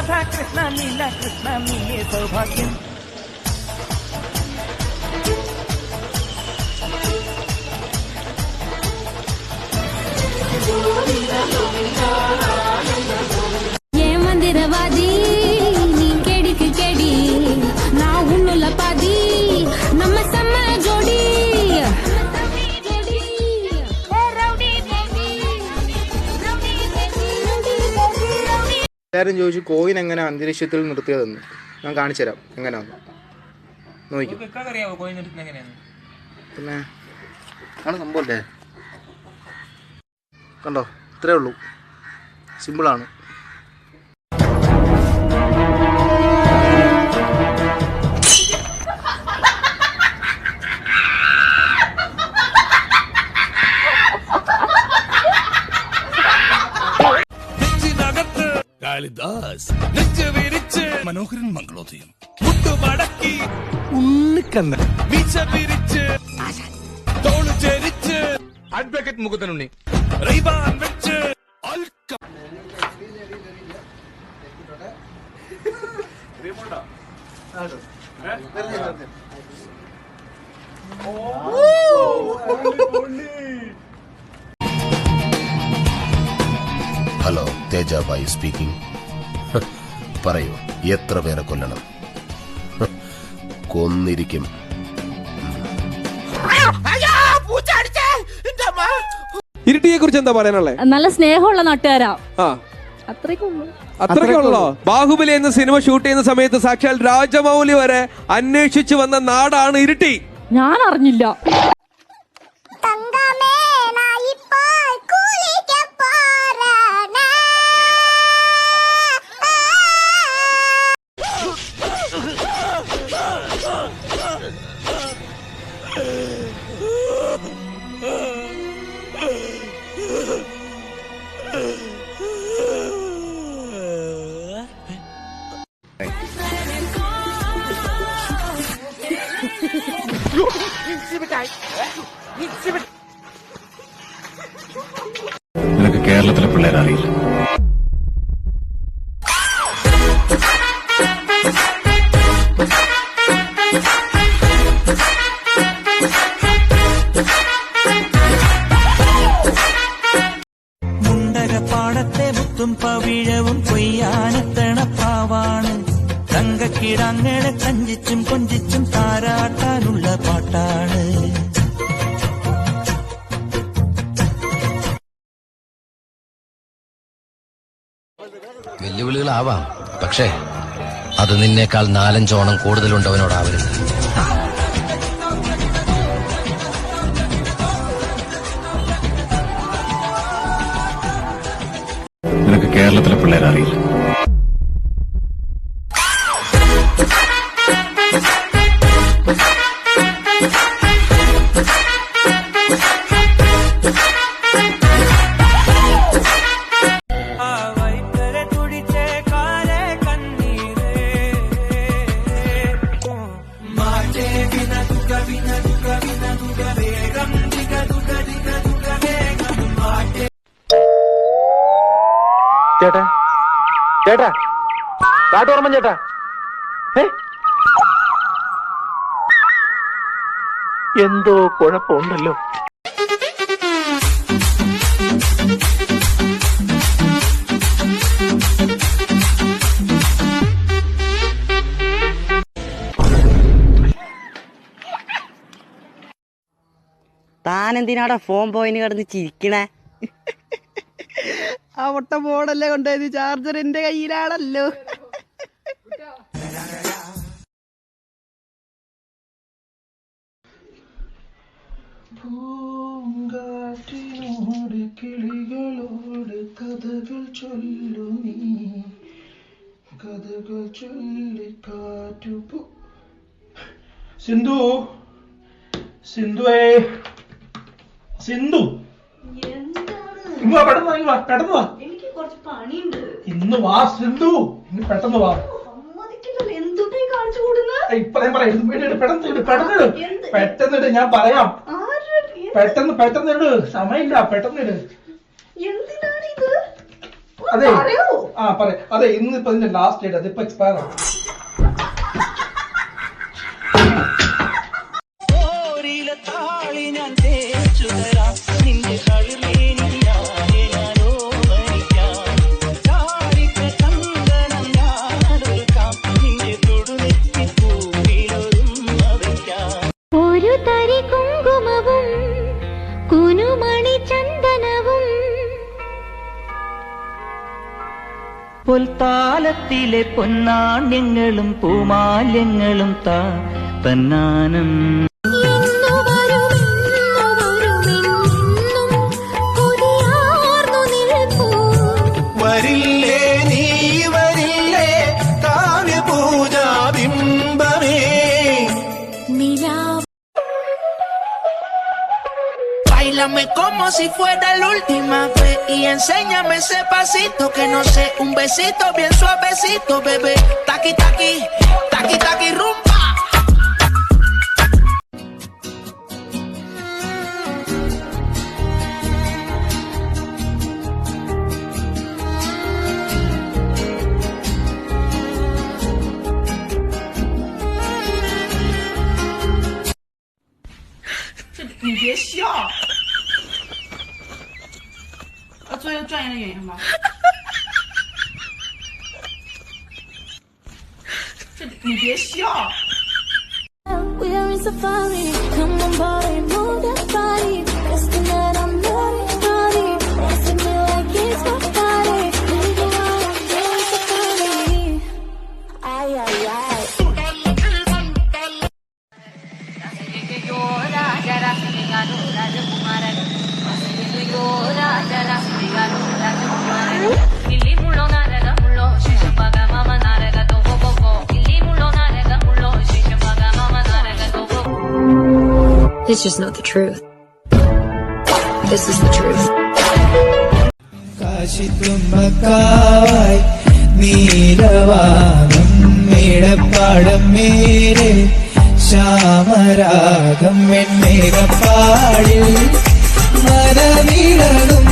രാധാ കൃഷ്ണ നീല കൃഷ്ണ നീയേ സൗഭാഗ്യം. ఏ మందిరవాది నీ కెడికి కెడి నా ఉన్నుల పది నమ్మ సమ్మ జోడి എല്ലാവരും ചോദിച്ചു കോയിൻ എങ്ങനെ അന്തരീക്ഷത്തിൽ നിർത്തിയതെന്ന്. ഞാൻ കാണിച്ചു തരാം എങ്ങനെയാന്ന് നോക്കിക്കും. പിന്നെ ആണ് സംഭവല്ലേ, കണ്ടോ, ഇത്രേ ഉള്ളൂ, സിമ്പിളാണ്. മനോഹരൻ മംഗളോദയം മുട്ടുമടക്കി ഉണ്ണിക്കണ്ണൻ വീച്ച പിരിച്ച് തോള് ചേരിച്ച് അഡ്വക്കേറ്റ് മുകുന്ദനുണ്ണി റൈബാൻ വെച്ച് ഹലോ, തേജാബായി സ്പീക്കിംഗ്. പറയൂ, എത്ര പേരെ കൊല്ലണം? കൊന്നിരിക്കും. ഇരിട്ടിയെ കുറിച്ച് എന്താ പറയാനുള്ളത്? നല്ല സ്നേഹമുള്ള നാട്ടുകാരാ. അത്രയ്ക്കുള്ളോ? ബാഹുബലി എന്ന സിനിമ ഷൂട്ട് ചെയ്യുന്ന സമയത്ത് സാക്ഷാൽ രാജമൗലി വരെ അന്വേഷിച്ചു വന്ന നാടാണ് ഇരിട്ടി. ഞാൻ അറിഞ്ഞില്ല. നിനക്ക് കേരളത്തിലെ പിള്ളേരെ അറിയില്ല. മുണ്ടകപ്പാടത്തെ മുത്തും പവിഴവും കൊയ്യാനെത്തണ പാവാണ്. തങ്കക്കിടാങ്ങളെ കഞ്ചിച്ചും കൊഞ്ചിച്ചും താരാട്ടാനുള്ള പാട്ടാണ്. വെല്ലുവിളികളാവാം, പക്ഷേ അത് നിന്നേക്കാൾ 4-5 ഓണം കൂടുതലുണ്ടവനോടാവരുത്. നിനക്ക് കേരളത്തിലെ പിള്ളേരെ അറിയില്ല. ചേട്ടാ ചേട്ടാ കാട്ടോർമ്മൻ ചേട്ടാ, എന്തോ കുഴപ്പമുണ്ടല്ലോ. താനെന്തിനാടാ ഫോൺ പോയിന് കിടന്ന് ചിരിക്കണേ? ആ പൊട്ട ഫോണല്ലേ കൊണ്ടുപോയത്, ചാർജർ എന്റെ കയ്യിലാണല്ലോ. പൂങ്കാറ്റിനോട് കിളികളോട് കഥകൾ ചൊല്ലു നീ, കഥകൾ ചൊല്ലിക്കാറ്റു. സിന്ധു, സിന്ധുവേ, സിന്ധു, പെട്ടെന്ന് വാ, എനിക്ക് കുറച്ച് പണിയുണ്ട്. ഇന്ന് വാ സിന്ധു, ഇന്ന് പെട്ടെന്ന് വാ. എന്തുട്ടായി കാണിച്ചു കൂടുന്ന? ഇപ്പഴേ പറയാം, പെട്ടെന്നിട്, ഞാൻ പറയാം. പെട്ടെന്നിട്, സമയമില്ല, പെട്ടെന്നിട്. എന്തിനാണിത്? അതെ പറയൂ. ആ പറയാം. അതെ ഇന്നിപ്പോ ഇതിന്റെ ലാസ്റ്റ് ഡേറ്റ് അതിപ്പോ എക്സ്പയർ ആണ്. താളി ഞാൻ തേച്ചു തരാം നിന്റെ കളിമേനി ഞാനോ മരിക്കാം ചാരിക്ക ചന്ദനം ഞാനൊരുക്കാം നിന്റെ തൊടുനെറ്റി പൂവിലൊരുമ വയ്ക്കാം ഒരു തരി കുങ്കുമവും കുനുമണി ചന്ദനവും പൊൽത്താലത്തിലെ പൊന്നാണ്യങ്ങളും പൂമാല്യങ്ങളും തന്നാനം വരില്ലേ നീ വരില്ലേ കാവ്യപൂജാ ബിംബമേ. Báilame como si fuera la última vez y enséñame ese pasito que no sé, un besito bien suavecito, bebé. Taqui taqui, taqui taqui rumba.你别笑。做一个专业的演员吧。你别笑。 We're in safari, come on body, move that body. Let's tonight I'm naughty, naughty. Dancing me like it's my party. Baby, we're in safari. Ay, ay, ay. It's just not the truth. This is the truth. കാശിത്തുമ്പക്കാവായി നീലവാനം മേടപ്പാടം Mere ശ്യാമരാഗം വെൺമേഘപ്പാടിൽ മനനിഴലും